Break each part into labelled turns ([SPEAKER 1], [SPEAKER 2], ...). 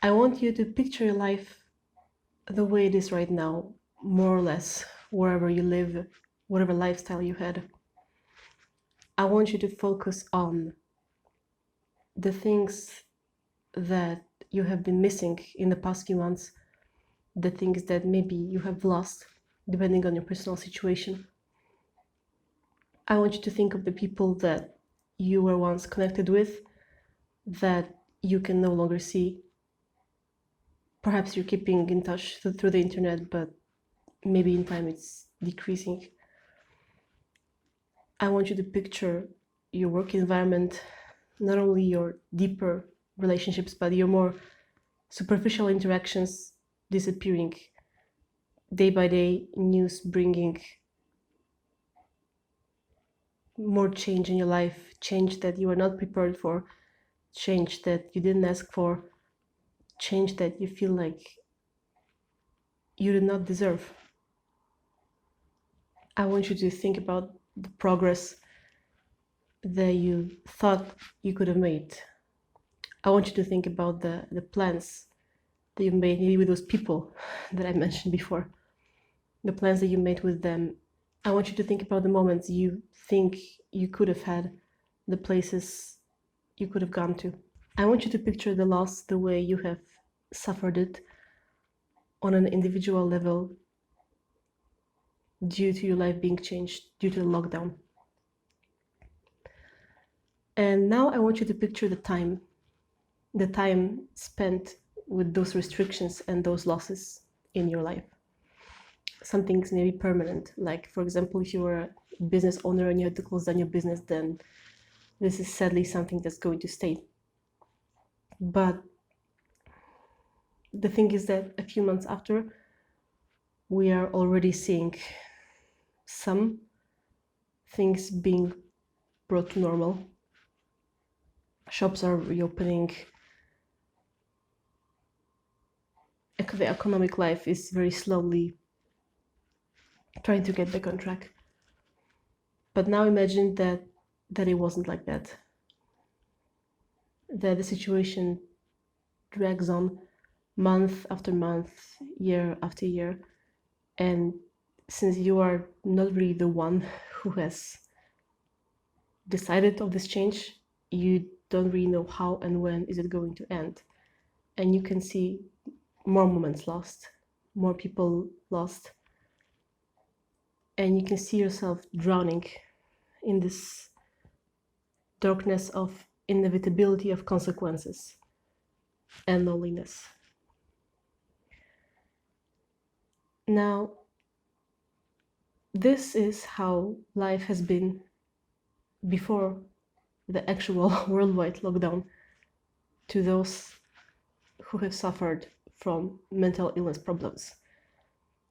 [SPEAKER 1] I want you to picture your life the way it is right now, more or less, wherever you live, whatever lifestyle you had. I want you to focus on the things that you have been missing in the past few months, the things that maybe you have lost, depending on your personal situation. I want you to think of the people that you were once connected with that you can no longer see. Perhaps you're keeping in touch through the internet, but maybe in time it's decreasing. I want you to picture your work environment, not only your deeper relationships, but your more superficial interactions disappearing day by day, news bringing more change in your life, change that you are not prepared for, change that you didn't ask for, change that you feel like you did not deserve. I want you to think about the progress that you thought you could have made. I want you to think about the plans that you made maybe with those people that I mentioned before, the plans that you made with them. I want you to think about the moments you think you could have had, the places you could have gone to. I want you to picture the loss the way you have suffered it on an individual level due to your life being changed due to the lockdown. And now I want you to picture the time spent with those restrictions and those losses in your life. Some things may be permanent, like for example, if you were a business owner and you had to close down your business, then this is sadly something that's going to stay. But the thing is that a few months after, we are already seeing some things being brought to normal. Shops are reopening. The economic life is very slowly trying to get back on track. But now imagine that it wasn't like that. That the situation drags on month after month, year after year. And since you are not really the one who has decided of this change, you don't really know how and when is it going to end. And you can see more moments lost, more people lost. And you can see yourself drowning in this darkness of inevitability of consequences and loneliness. Now, this is how life has been before the actual worldwide lockdown to those who have suffered from mental illness problems.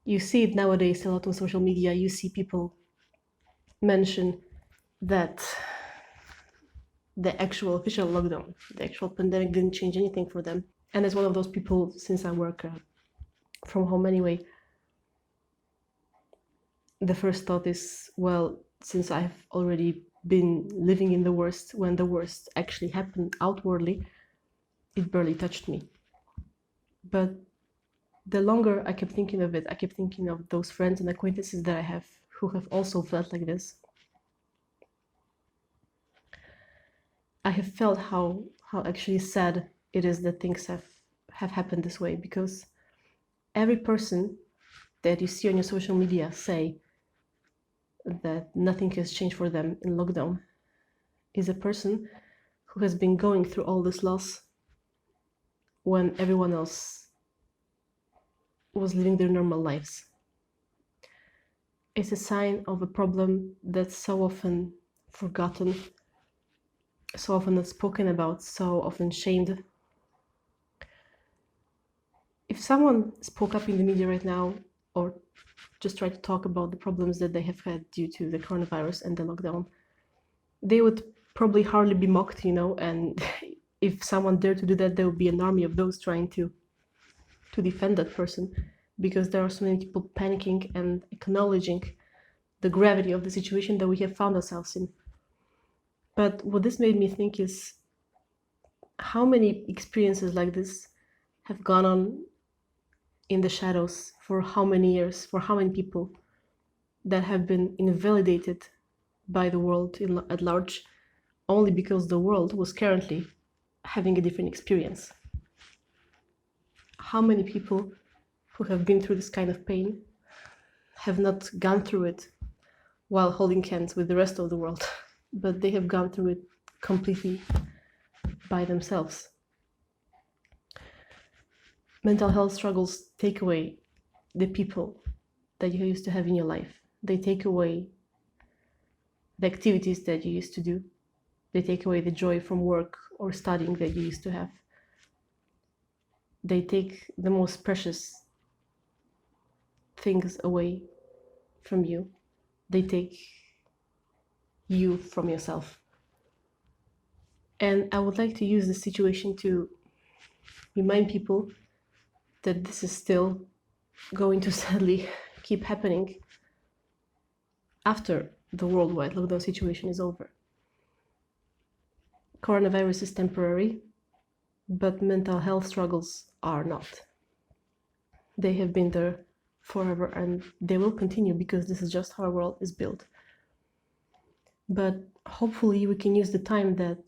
[SPEAKER 1] You see it nowadays a lot on social media. You see people mention that the actual official lockdown, the actual pandemic didn't change anything for them. And as one of those people, since I work from home anyway, the first thought is, well, since I've already been living in the worst when the worst actually happened outwardly, it barely touched me. But the longer I kept thinking of it, I kept thinking of those friends and acquaintances that I have who have also felt like this. I have felt how actually sad it is that things have happened this way, because every person that you see on your social media say that nothing has changed for them in lockdown is a person who has been going through all this loss when everyone else was living their normal lives. It's a sign of a problem that's so often forgotten, so often not spoken about, so often shamed. If someone spoke up in the media right now or just tried to talk about the problems that they have had due to the coronavirus and the lockdown, they would probably hardly be mocked, and if someone dared to do that, there would be an army of those trying to defend that person, because there are so many people panicking and acknowledging the gravity of the situation that we have found ourselves in. But what this made me think is how many experiences like this have gone on in the shadows for how many years, for how many people that have been invalidated by the world at large only because the world was currently having a different experience. How many people who have been through this kind of pain have not gone through it while holding hands with the rest of the world, but they have gone through it completely by themselves. Mental health struggles take away the people that you used to have in your life. They take away the activities that you used to do. They take away the joy from work or studying that you used to have. They take the most precious things away from you. They take you from yourself. And I would like to use this situation to remind people that this is still going to sadly keep happening after the worldwide lockdown situation is over. Coronavirus is temporary, but mental health struggles are not. They have been there forever and they will continue because this is just how our world is built. But hopefully we can use the time that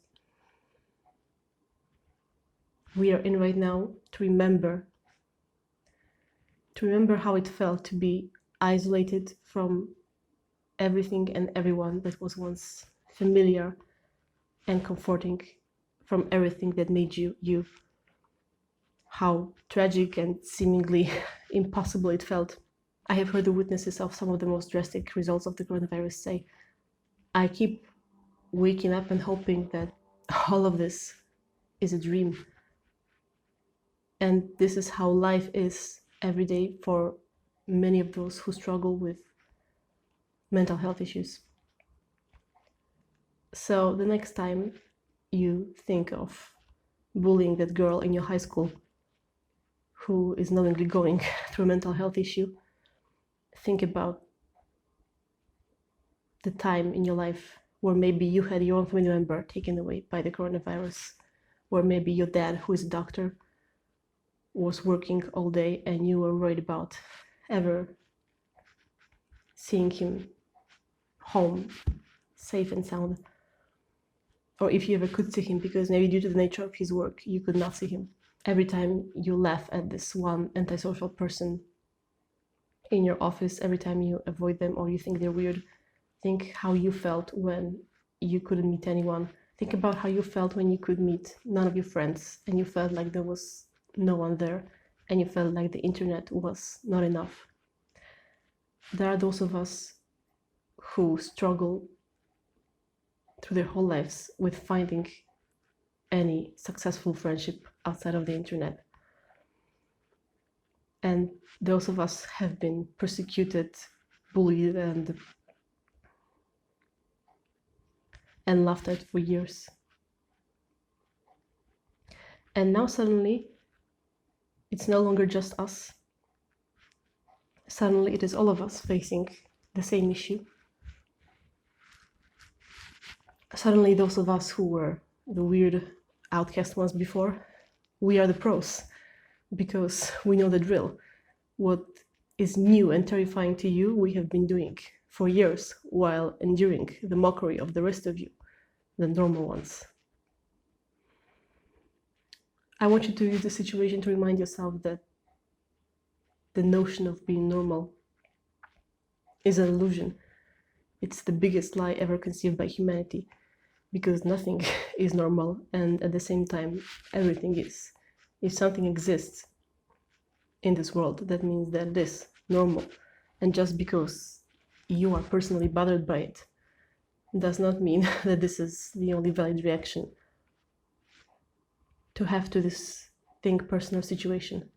[SPEAKER 1] we are in right now to remember how it felt to be isolated from everything and everyone that was once familiar and comforting, from everything that made you you. How tragic and seemingly impossible it felt. I have heard the witnesses of some of the most drastic results of the coronavirus say, I keep waking up and hoping that all of this is a dream. And this is how life is every day for many of those who struggle with mental health issues. So the next time you think of bullying that girl in your high school who is knowingly going through a mental health issue, think about the time in your life where maybe you had your own family member taken away by the coronavirus, or maybe your dad, who is a doctor, was working all day and you were worried about ever seeing him home safe and sound, or if you ever could see him, because maybe due to the nature of his work you could not see him. Every time you laugh at this one antisocial person in your office, every time you avoid them or you think they're weird, think how you felt when you couldn't meet anyone. Think about how you felt when you could meet none of your friends and you felt like there was no one there and you felt like the internet was not enough. There are those of us who struggle through their whole lives with finding any successful friendship outside of the internet. And those of us have been persecuted, bullied, and laughed at for years. And now suddenly, it's no longer just us. Suddenly, it is all of us facing the same issue. Suddenly, those of us who were the weird outcast ones before, we are the pros, because we know the drill. What is new and terrifying to you, we have been doing for years while enduring the mockery of the rest of you, the normal ones. I want you to use the situation to remind yourself that the notion of being normal is an illusion. It's the biggest lie ever conceived by humanity, because nothing is normal, and at the same time, everything is. If something exists in this world, that means that it is normal. And just because you are personally bothered by it does not mean that this is the only valid reaction to have to this thing, person, or situation.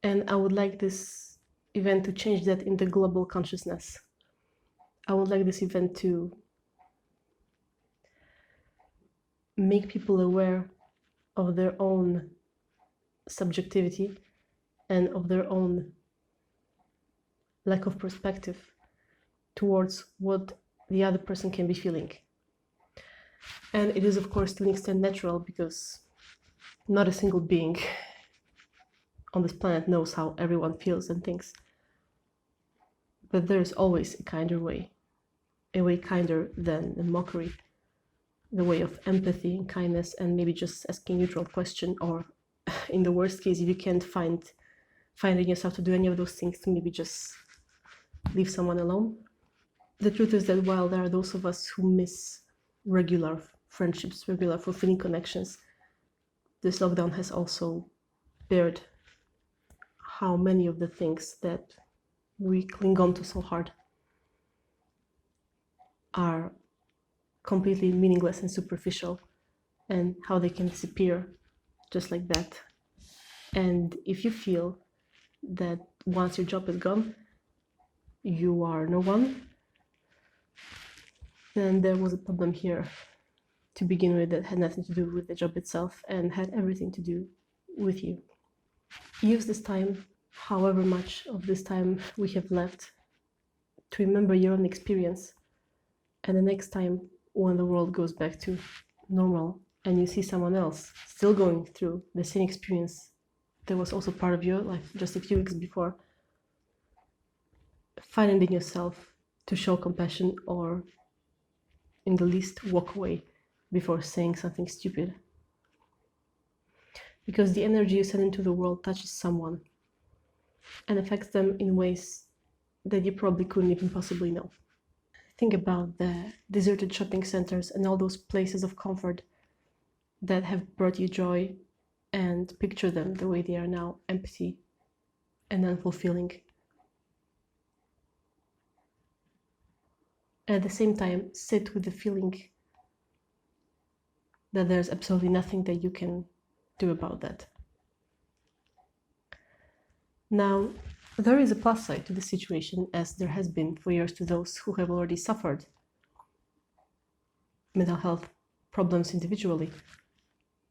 [SPEAKER 1] And I would like this event to change that in the global consciousness. I would like this event to make people aware of their own subjectivity and of their own lack of perspective towards what the other person can be feeling. And it is, of course, to an extent natural, because Not a single being on this planet knows how everyone feels and thinks. But there's always a kinder way, a way kinder than the mockery, the way of empathy and kindness, and maybe just asking a neutral question, or in the worst case, if you can't find in yourself to do any of those things, to maybe just leave someone alone. The truth is that while there are those of us who miss regular friendships, regular fulfilling connections, this lockdown has also bared how many of the things that we cling on to so hard are completely meaningless and superficial, and how they can disappear just like that. And if you feel that once your job is gone, you are no one, then there was a problem here to begin with that had nothing to do with the job itself and had everything to do with you. Use this time, however much of this time we have left, to remember your own experience. And the next time when the world goes back to normal and you see someone else still going through the same experience that was also part of your life just a few weeks before, find it in yourself to show compassion, or in the least walk away before saying something stupid. Because the energy you send into the world touches someone and affects them in ways that you probably couldn't even possibly know. Think about the deserted shopping centers and all those places of comfort that have brought you joy, and picture them the way they are now, empty and unfulfilling. At the same time, sit with the feeling that there's absolutely nothing that you can do about that. Now, there is a plus side to the situation, as there has been for years to those who have already suffered mental health problems individually.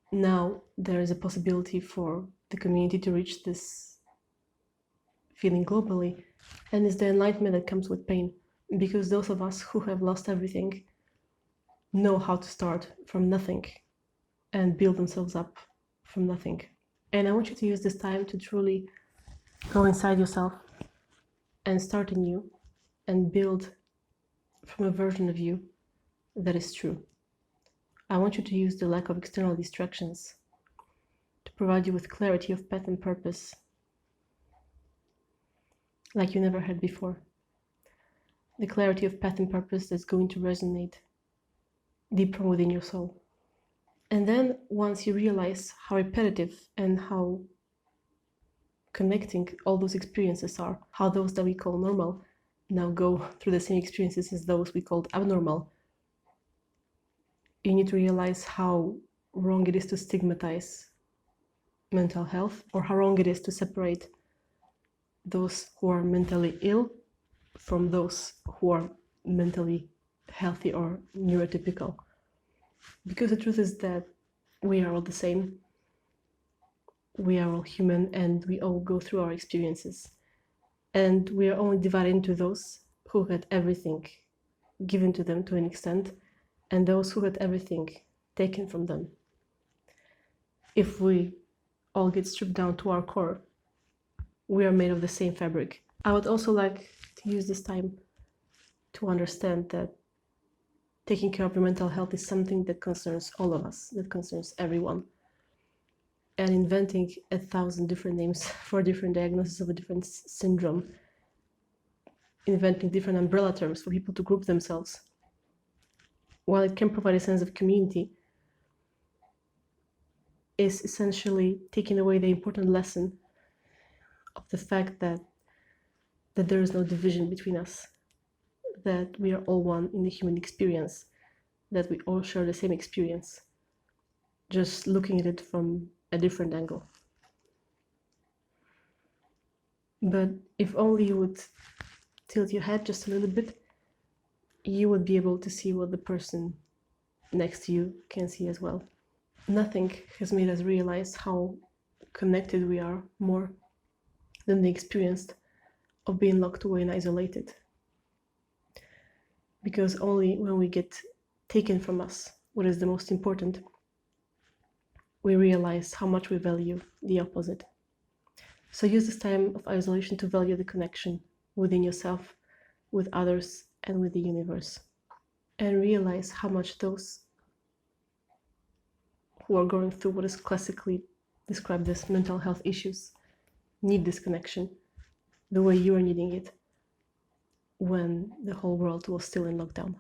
[SPEAKER 1] Now there is a possibility for the community to reach this feeling globally, and it's the enlightenment that comes with pain, because those of us who have lost everything know how to start from nothing and build themselves up from nothing. And I want you to use this time to truly go inside yourself and start anew and build from a version of you that is true. I want you to use the lack of external distractions to provide you with clarity of path and purpose like you never had before. The clarity of path and purpose that's going to resonate deep from within your soul. And then once you realize how repetitive and how connecting all those experiences are, how those that we call normal now go through the same experiences as those we called abnormal, you need to realize how wrong it is to stigmatize mental health, or how wrong it is to separate those who are mentally ill from those who are mentally healthy or neurotypical. Because the truth is that we are all the same. We are all human, and we all go through our experiences. And we are only divided into those who had everything given to them to an extent, and those who had everything taken from them. If we all get stripped down to our core, we are made of the same fabric. I would also like to use this time to understand that taking care of your mental health is something that concerns all of us, that concerns everyone. And inventing 1,000 different names for different diagnoses of a different syndrome, inventing different umbrella terms for people to group themselves, while it can provide a sense of community, is essentially taking away the important lesson of the fact that there is no division between us, that we are all one in the human experience, that we all share the same experience, just looking at it from a different angle. But if only you would tilt your head just a little bit, you would be able to see what the person next to you can see as well. Nothing has made us realize how connected we are more than the experience of being locked away and isolated. Because only when we get taken from us what is the most important, we realize how much we value the opposite. So use this time of isolation to value the connection within yourself, with others, and with the universe. And realize how much those who are going through what is classically described as mental health issues need this connection the way you are needing it when the whole world was still in lockdown.